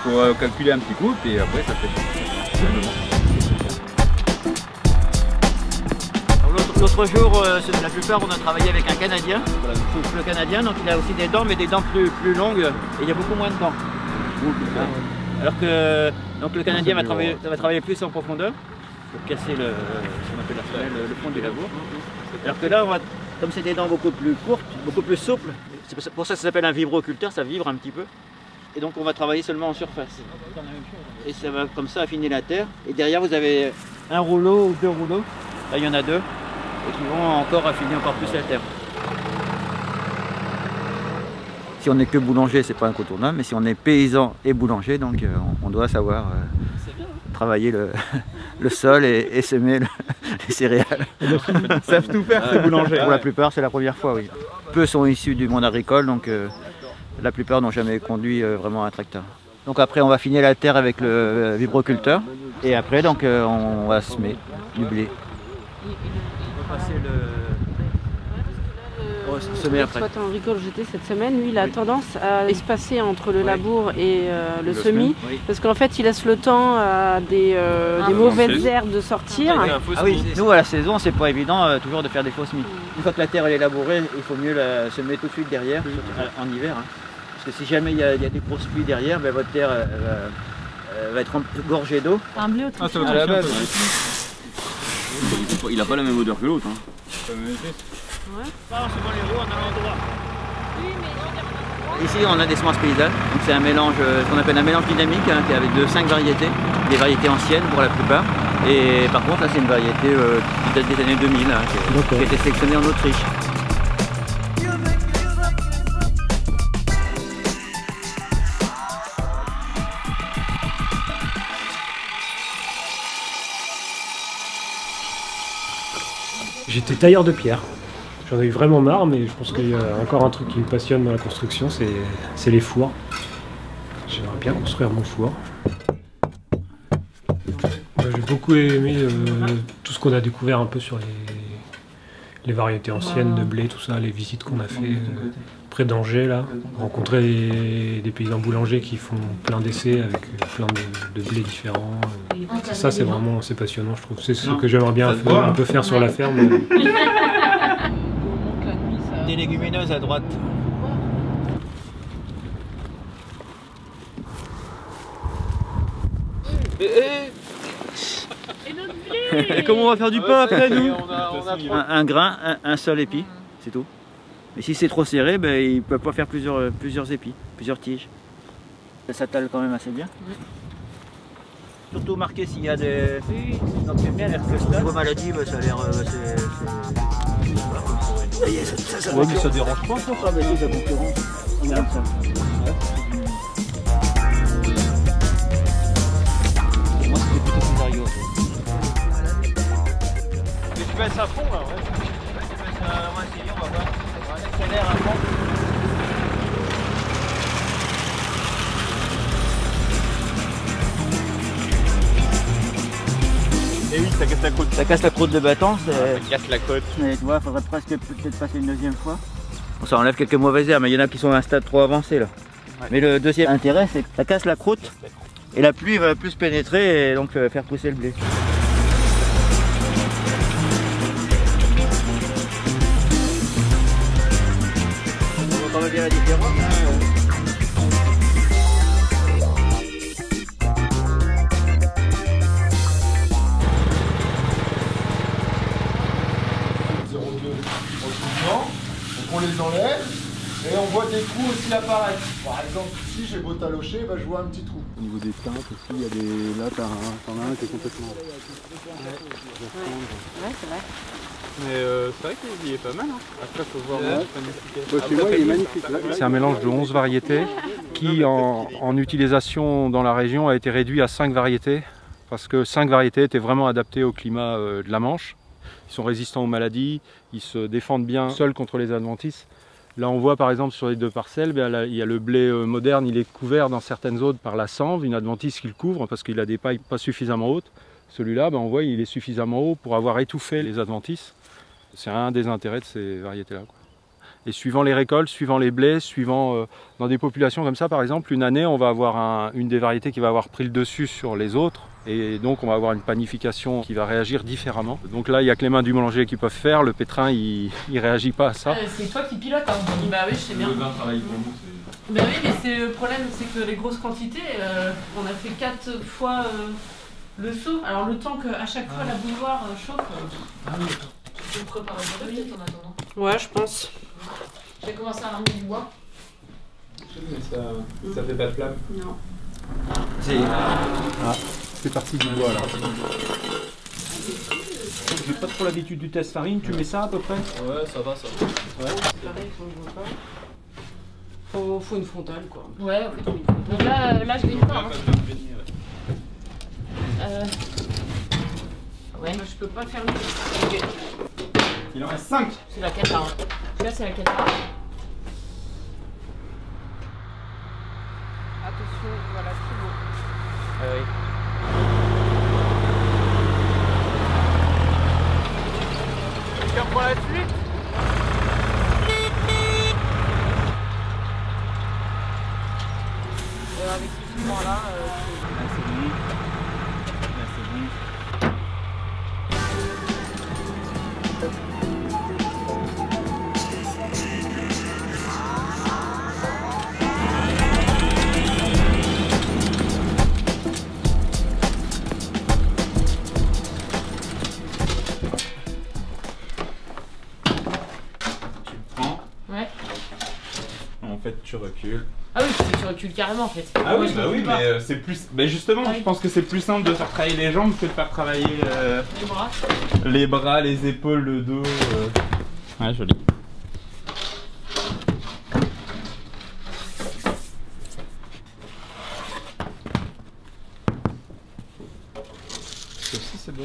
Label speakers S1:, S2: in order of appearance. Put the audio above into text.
S1: faut calculer un petit coup, et après ça fait.
S2: L'autre jour, la plupart, on a travaillé avec un Canadien, le Canadien, donc il a aussi des dents, mais des dents plus longues, et il y a beaucoup moins de dents. Alors que donc le Canadien va travailler plus en profondeur, pour casser le fond du labour. Alors que là, comme c'est des dents beaucoup plus courtes, beaucoup plus souples, c'est pour ça que ça s'appelle un vibroculteur, ça vibre un petit peu. Et donc on va travailler seulement en surface. Et ça va comme ça affiner la terre. Et derrière vous avez un rouleau ou deux rouleaux, là il y en a deux, et qui vont encore affiner encore plus la terre. Si on n'est que boulanger, c'est pas incontournable, mais si on est paysan et boulanger, donc on doit savoir travailler le sol et semer les céréales.
S3: Ils savent tout faire ces boulangers.
S2: Pour la plupart, c'est la première fois, oui. Peu sont issus du monde agricole, donc la plupart n'ont jamais conduit vraiment un tracteur. Donc après, on va finir la terre avec le vibroculteur, et après, donc on va semer du blé. On va passer
S4: L'exploitant agricole j'étais cette semaine, lui il a tendance à espacer entre le labour et le semis, parce qu'en fait il laisse le temps à des mauvaises herbes de sortir.
S2: Ah oui, nous à la saison c'est pas évident toujours de faire des faux semis. Une fois que la terre elle est labourée, il faut mieux la semer tout de suite derrière, en hiver. Hein. Parce que si jamais il y a des grosses pluies derrière, ben, votre terre va être gorgée d'eau.
S4: Un blé autrichien.
S1: À la base,
S5: il a pas la même odeur que l'autre. Hein.
S4: Ouais.
S2: Ici on a des semences paysannes, donc c'est un mélange, ce qu'on appelle un mélange dynamique, hein, qui est avec 5 variétés, des variétés anciennes pour la plupart. Et par contre là c'est une variété qui date des années 2000, hein, qui a été sélectionnée en Autriche.
S3: J'étais tailleur de pierre. J'en ai eu vraiment marre, mais je pense qu'il y a encore un truc qui me passionne dans la construction, c'est les fours. J'aimerais bien construire mon four. J'ai beaucoup aimé tout ce qu'on a découvert un peu sur les variétés anciennes de blé, tout ça, les visites qu'on a fait près d'Angers, là. Rencontrer des paysans boulangers qui font plein d'essais avec plein de blés différents. Ça, c'est vraiment passionnant, je trouve. C'est ce que j'aimerais bien un peu faire sur la ferme.
S2: Des légumineuses à droite.
S4: Et
S3: comment on va faire du pain après, nous?
S2: Un grain, un seul épi, c'est tout. Mais si c'est trop serré, ben, il ne peut pas faire plusieurs épis, plusieurs tiges. Ça s'attale quand même assez bien. Surtout marquer s'il y a des... Donc c'est bien l'air que ça. Vos maladies, ben, ça a l'air...
S3: Ouais, mais ça dérange pas.
S2: Ça travailler la concurrence. Regarde ça. Moi c'était plutôt plus sérieux.
S3: Mais tu baisses à fond là, ouais.
S2: C'est bien, on va voir. On accélère à fond.
S3: Et oui, ça casse la croûte.
S2: Ça casse la croûte de bâton.
S3: Ça casse la côte.
S2: Mais tu vois, il faudrait presque peut-être passer une deuxième fois. Bon, ça enlève quelques mauvaises herbes, mais il y en a qui sont à un stade trop avancé là. Ouais. Mais le deuxième intérêt, c'est que ça casse la croûte et la pluie va plus pénétrer et donc faire pousser le blé. On entend bien la différence.
S6: On les enlève et on voit des trous aussi apparaître. Par exemple ici j'ai beau talocher, bah, je vois un petit trou.
S5: Au niveau des teintes aussi, il y a des... Là t'en as un qui est complètement...
S4: Ouais, c'est vrai.
S1: Mais c'est vrai qu'il est pas mal. Hein. Après faut voir.
S5: Celui-là il est magnifique.
S3: C'est un mélange de 11 variétés qui en utilisation dans la région a été réduit à 5 variétés parce que 5 variétés étaient vraiment adaptées au climat de la Manche. Ils sont résistants aux maladies, ils se défendent bien seuls contre les adventices. Là on voit par exemple sur les 2 parcelles, il y a le blé moderne, il est couvert dans certaines zones par la sanve, une adventice qui le couvre parce qu'il a des pailles pas suffisamment hautes. Celui-là, on voit il est suffisamment haut pour avoir étouffé les adventices. C'est un des intérêts de ces variétés-là. Et suivant les récoltes, suivant les blés, suivant dans des populations comme ça par exemple, une année on va avoir une des variétés qui va avoir pris le dessus sur les autres et donc on va avoir une panification qui va réagir différemment. Donc là il n'y a que les mains du boulanger qui peuvent faire, le pétrin il réagit pas à ça.
S4: C'est toi qui pilotes hein. Bah oui je sais bien.
S3: Le vin travaille pour nous.
S4: Bah oui mais le problème c'est que les grosses quantités, on a fait 4 fois le seau. Alors le temps qu'à chaque fois la bouilloire chauffe.
S7: Je vais me préparer peut-être en attendant.
S4: Ouais je pense.
S7: Je vais commencer à ramener du bois.
S1: Mais ça fait pas de flamme.
S4: Non.
S3: C'est parti du bois là. J'ai pas trop l'habitude du test farine, tu mets ça à peu près?
S1: Ouais, ça va, ça va.
S4: Ouais. Pareil, faut pas. Faut une frontale quoi.
S7: Ouais, ok. Donc là je gagne pas. Hein. Ouais.
S4: Moi, je peux pas faire mieux.
S7: Ok.
S1: Il en reste 5.
S7: C'est la cata. Hein. Là c'est la cata.
S4: Attention, voilà, c'est bon.
S2: Ah oui.
S1: Quelqu'un prend la suite?
S4: Avec ce ciment là,
S2: C'est bon. Là c'est bon.
S7: Ouais.
S1: En fait, tu recules.
S7: Ah oui, tu recules carrément en fait.
S1: Ah oui,
S7: je
S1: bah
S7: recule
S1: oui,
S7: pas.
S1: mais c'est plus. Mais justement,
S7: Ah oui.
S1: je pense que c'est plus simple de faire travailler les jambes que de faire travailler
S7: Les bras.
S1: les épaules, le dos. Ouais, joli. Ça aussi, c'est beau.